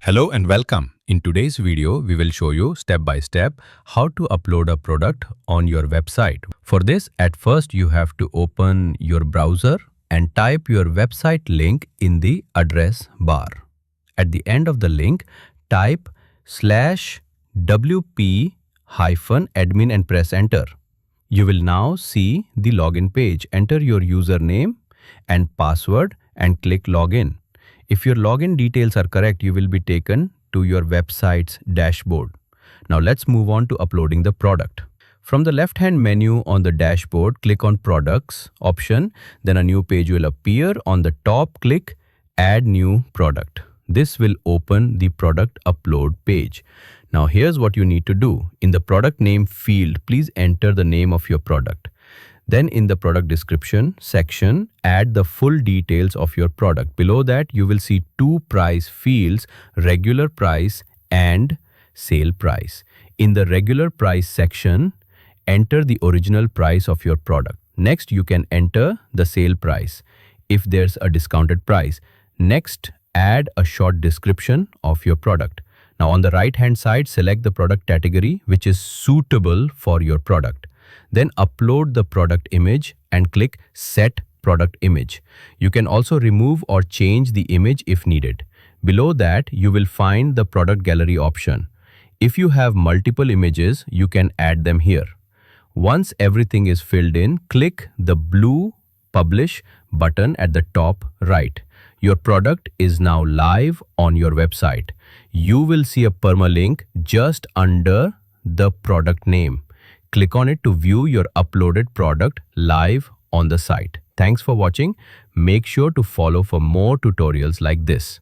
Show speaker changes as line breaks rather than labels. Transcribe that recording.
Hello and welcome. In today's video, we will show you step by step how to upload a product on your website. For this, at first you have to open your browser and type your website link in the address bar. At the end of the link, type /wp-admin and press enter. You will now see the login page. Enter your username and password and click login. If your login details are correct, you will be taken to your website's dashboard. Now let's move on to uploading the product. From the left-hand menu on the dashboard, click on Products option. Then a new page will appear. On the top, click Add New Product. This will open the product upload page. Now here's what you need to do. In the product name field, please enter the name of your product. Then in the product description section, add the full details of your product. Below that, you will see two price fields, regular price and sale price. In the regular price section, enter the original price of your product. Next, you can enter the sale price if there's a discounted price. Next, add a short description of your product. Now on the right hand side, select the product category which is suitable for your product. Then upload the product image and click Set Product Image. You can also remove or change the image if needed. Below that, you will find the product gallery option. If you have multiple images, you can add them here. Once everything is filled in, click the blue Publish button at the top right. Your product is now live on your website. You will see a permalink just under the product name. Click on it to view your uploaded product live on the site. Thanks for watching. Make sure to follow for more tutorials like this.